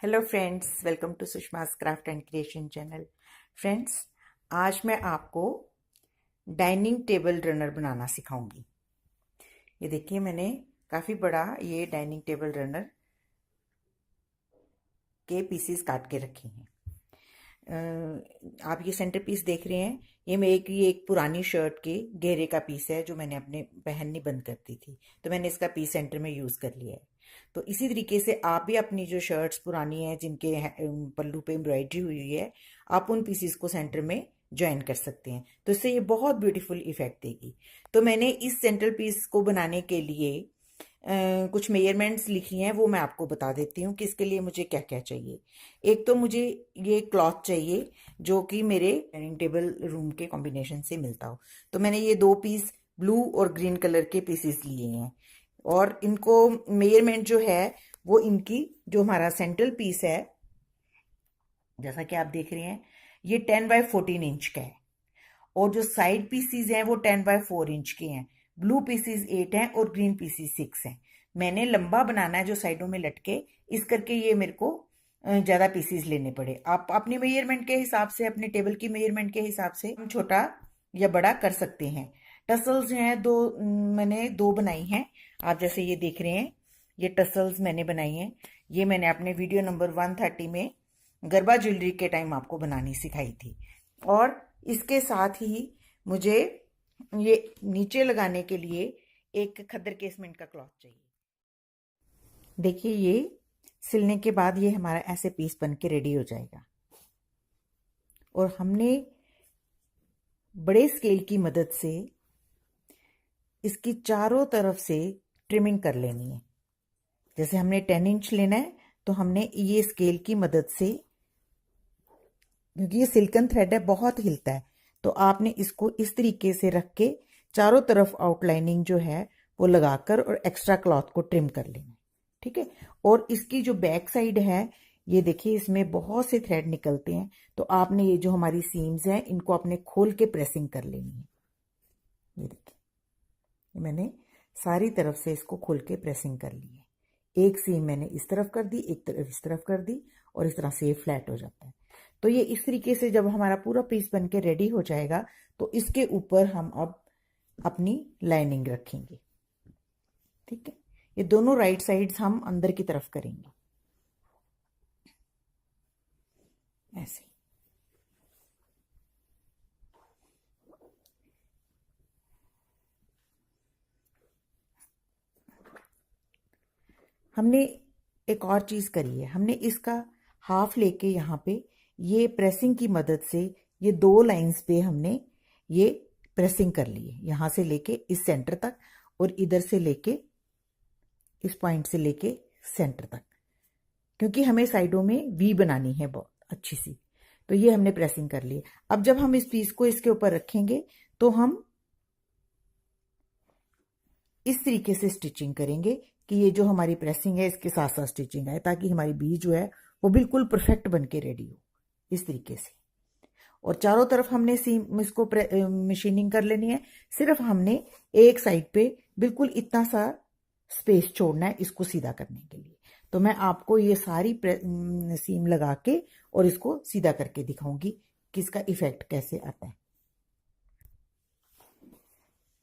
Hello friends, welcome to Sushma's craft and creation channel. Friends, आज मैं आपको डाइनिंग टेबल रनर बनाना सिखाऊंगी। ये देखिए, मैंने काफ़ी बड़ा ये डाइनिंग टेबल रनर के पीसीस काट के रखे हैं। आप ये सेंटर पीस देख रहे हैं, ये एक पुरानी शर्ट के घेरे का पीस है जो मैंने अपने पहननी बंद कर दी थी, तो मैंने इसका पीस सेंटर में यूज़ कर लिया है। तो इसी तरीके से आप भी अपनी जो शर्ट्स पुरानी हैं जिनके पल्लू पे एम्ब्रॉयडरी हुई है, आप उन पीसीस को सेंटर में ज्वाइन कर सकते हैं, तो इससे ये बहुत ब्यूटीफुल इफेक्ट देगी। तो मैंने इस सेंटर पीस को बनाने के लिए कुछ मेजरमेंट्स लिखी हैं, वो मैं आपको बता देती हूँ कि इसके लिए मुझे क्या क्या चाहिए। एक तो मुझे ये क्लॉथ चाहिए जो कि मेरे डाइनिंग टेबल रूम के कॉम्बिनेशन से मिलता हो। तो मैंने ये 2 पीस ब्लू और ग्रीन कलर के पीसेस लिए हैं, और इनको मेजरमेंट जो है वो इनकी जो हमारा सेंट्रल पीस है, जैसा कि आप देख रहे हैं, ये 10x14 इंच का है, और जो साइड पीसीज हैं वो 10x4 इंच के हैं। ब्लू पीसीज 8 हैं और ग्रीन पीसीज 6 हैं। मैंने लंबा बनाना है जो साइडों में लटके, इस करके ये मेरे को ज़्यादा पीसीज लेने पड़े। आप अपने मेजरमेंट के हिसाब से, अपने टेबल की मेजरमेंट के हिसाब से छोटा या बड़ा कर सकते हैं। टसल्स हैं मैंने 2 बनाई हैं। आप जैसे ये देख रहे हैं, ये टसल्स मैंने बनाई हैं। ये मैंने अपने वीडियो नंबर 130 में गरबा ज्वेलरी के टाइम आपको बनानी सिखाई थी। और इसके साथ ही मुझे ये नीचे लगाने के लिए एक खद्दर केसमेंट का क्लॉथ चाहिए। देखिए, ये सिलने के बाद ये हमारा ऐसे पीस बन के रेडी हो जाएगा, और हमने बड़े स्केल की मदद से इसकी चारों तरफ से ट्रिमिंग कर लेनी है। जैसे हमने 10 इंच लेना है, तो हमने ये स्केल की मदद से, क्योंकि ये सिल्कन थ्रेड है, बहुत हिलता है, तो आपने इसको इस तरीके से रख के चारों तरफ आउटलाइनिंग जो है वो लगाकर और एक्स्ट्रा क्लॉथ को ट्रिम कर लेना है। ठीक है। और इसकी जो बैक साइड है, ये देखिए, इसमें बहुत से थ्रेड निकलते हैं, तो आपने ये जो हमारी सीम्स हैं इनको आपने खोल के प्रेसिंग कर लेनी है। ये देखिए, मैंने सारी तरफ से इसको खोल के प्रेसिंग कर ली है। एक सीम मैंने इस तरफ कर दी, एक तरफ इस तरफ कर दी, और इस तरह से ये फ्लैट हो जाता है। तो ये इस तरीके से जब हमारा पूरा पीस बन के रेडी हो जाएगा, तो इसके ऊपर हम अब अपनी लाइनिंग रखेंगे। ठीक है। ये दोनों राइट साइड्स हम अंदर की तरफ करेंगे, ऐसे। हमने एक और चीज करी है, हमने इसका हाफ लेके यहाँ पे ये प्रेसिंग की मदद से ये 2 लाइंस पे हमने ये प्रेसिंग कर ली है, यहां से लेके इस सेंटर तक, और इधर से लेके इस पॉइंट से लेके सेंटर तक, क्योंकि हमें साइडों में वी बनानी है बहुत अच्छी सी। तो ये हमने प्रेसिंग कर ली। अब जब हम इस पीस को इसके ऊपर रखेंगे, तो हम इस तरीके से स्टिचिंग करेंगे कि ये जो हमारी प्रेसिंग है इसके साथ साथ स्टिचिंग आए, ताकि हमारी बी जो है वो बिल्कुल परफेक्ट बन के रेडी हो, इस तरीके से। और चारों तरफ हमने सीम इसको मशीनिंग कर लेनी है। सिर्फ हमने एक साइड पे बिल्कुल इतना सा स्पेस छोड़ना है इसको सीधा करने के लिए। तो मैं आपको ये सारी सीम लगा के और इसको सीधा करके दिखाऊंगी कि इसका इफेक्ट कैसे आता है।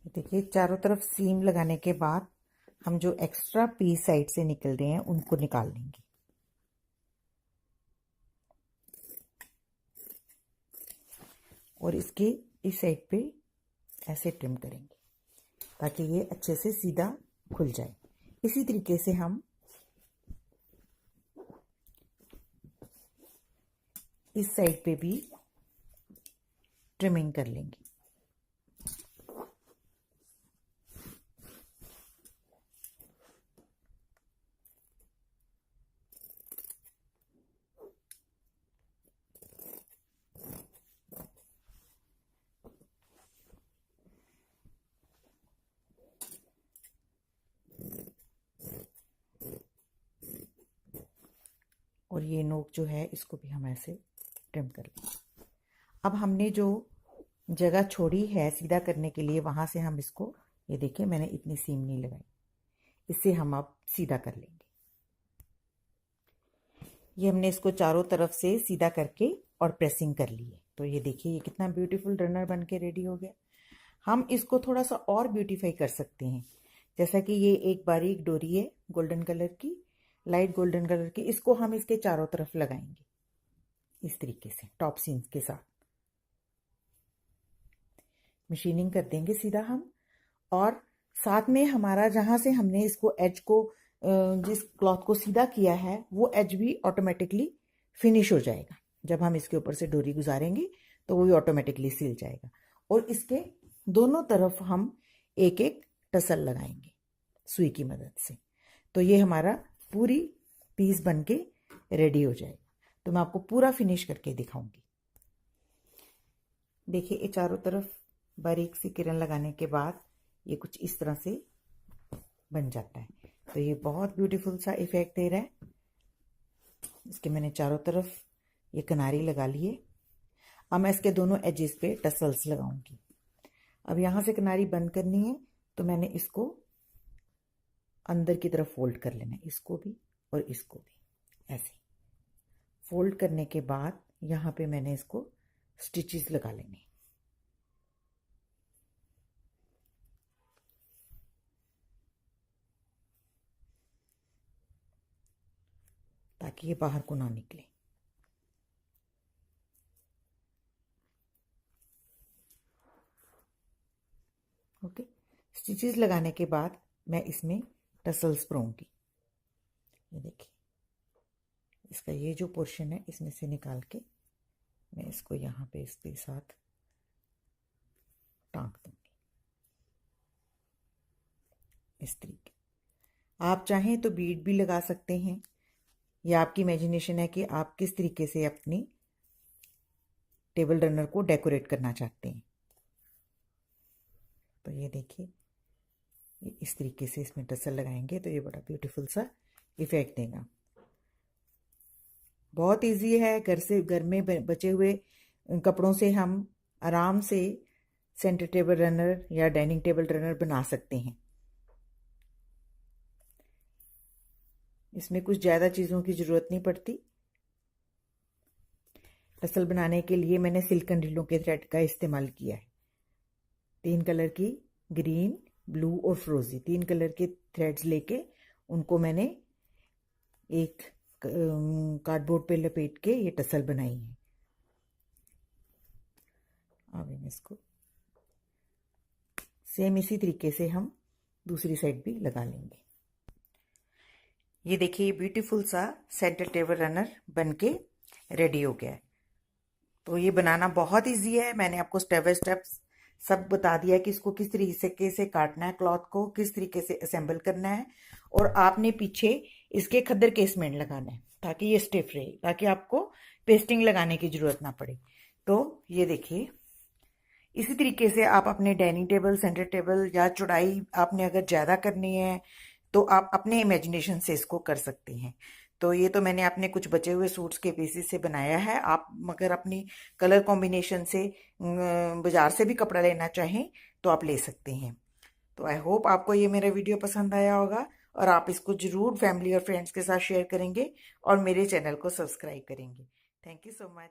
देखिए, चारों तरफ सीम लगाने के बाद हम जो एक्स्ट्रा पीस साइड से निकल रहे हैं उनको निकाल लेंगे। और इसके इस साइड पे ऐसे ट्रिम करेंगे ताकि ये अच्छे से सीधा खुल जाए। इसी तरीके से हम इस साइड पे भी ट्रिमिंग कर लेंगे। और ये नोक जो है इसको भी हम ऐसे ट्रिम कर लेंगे। अब हमने जो जगह छोड़ी है सीधा करने के लिए, वहां से हम इसको, ये देखिए मैंने इतनी सीम नहीं लगाई, इससे हम अब सीधा कर लेंगे। ये हमने इसको चारों तरफ से सीधा करके और प्रेसिंग कर ली है। तो ये देखिए ये कितना ब्यूटीफुल रनर बन के रेडी हो गया। हम इसको थोड़ा सा और ब्यूटीफाई कर सकते हैं, जैसा कि ये एक बारीक डोरी है गोल्डन कलर की, लाइट गोल्डन कलर की, इसको हम इसके चारों तरफ लगाएंगे इस तरीके से टॉप सीन्स के साथ मशीनिंग कर देंगे सीधा हम। और साथ में हमारा जहाँ से हमने इसको एज को जिस क्लॉथ को सीधा किया है वो एज भी ऑटोमेटिकली फिनिश हो जाएगा। जब हम इसके ऊपर से डोरी गुजारेंगे तो वो भी ऑटोमेटिकली सिल जाएगा। और इसके दोनों तरफ हम एक एक टसल लगाएंगे सुई की मदद से। तो ये हमारा पूरी पीस बन के रेडी हो जाएगा। तो मैं आपको पूरा फिनिश करके दिखाऊंगी। देखिए ये चारों तरफ बारीक सी किरण लगाने के बाद ये कुछ इस तरह से बन जाता है। तो ये बहुत ब्यूटीफुल सा इफेक्ट दे रहा है। इसके मैंने चारों तरफ ये किनारी लगा लिए। अब मैं इसके दोनों एजेस पे टसल्स लगाऊंगी। अब यहाँ से किनारी बंद करनी है तो मैंने इसको अंदर की तरफ फोल्ड कर लेना है, इसको भी और इसको भी। ऐसे फोल्ड करने के बाद यहाँ पे मैंने इसको स्टिचेस लगा लेने, ताकि ये बाहर को ना निकले। ओके, स्टिचेस लगाने के बाद मैं इसमें टसल्स परोंगी। ये देखिए इसका ये जो पोर्शन है इसमें से निकाल के मैं इसको यहाँ पे इसके साथ टांक दूंगी इस तरीके। आप चाहें तो बीड भी लगा सकते हैं, या आपकी इमेजिनेशन है कि आप किस तरीके से अपनी टेबल रनर को डेकोरेट करना चाहते हैं। तो ये देखिए इस तरीके से इसमें टसल लगाएंगे तो ये बड़ा ब्यूटीफुल सा इफेक्ट देगा। बहुत इजी है, घर में बचे हुए कपड़ों से हम आराम से सेंटर टेबल रनर या डाइनिंग टेबल रनर बना सकते हैं। इसमें कुछ ज़्यादा चीज़ों की ज़रूरत नहीं पड़ती। टसल बनाने के लिए मैंने सिल्कन रीलों के थ्रेड का इस्तेमाल किया है। 3 कलर की, ग्रीन, ब्लू और फ्रोजी, 3 कलर के थ्रेड्स लेके उनको मैंने एक कार्डबोर्ड पे लपेट के ये टसल बनाई है। अब हम इसको सेम इसी तरीके से हम दूसरी साइड भी लगा लेंगे। ये देखिए ब्यूटीफुल सा सेंटर टेबल रनर बनके रेडी हो गया है। तो ये बनाना बहुत इजी है। मैंने आपको स्टेप बाय स्टेप सब बता दिया है कि इसको किस तरीके से काटना है, क्लॉथ को किस तरीके से असेंबल करना है, और आपने पीछे इसके खद्दर केसमेंट लगाना है ताकि ये स्टिफ रहे, ताकि आपको पेस्टिंग लगाने की ज़रूरत ना पड़े। तो ये देखिए इसी तरीके से आप अपने डाइनिंग टेबल, सेंटर टेबल या चौड़ाई आपने अगर ज़्यादा करनी है तो आप अपने इमेजिनेशन से इसको कर सकते हैं। तो ये तो मैंने अपने कुछ बचे हुए सूट्स के पीसेस से बनाया है। आप मगर अपनी कलर कॉम्बिनेशन से बाज़ार से भी कपड़ा लेना चाहें तो आप ले सकते हैं। तो आई होप आपको ये मेरा वीडियो पसंद आया होगा और आप इसको ज़रूर फैमिली और फ्रेंड्स के साथ शेयर करेंगे और मेरे चैनल को सब्सक्राइब करेंगे। Thank you so much.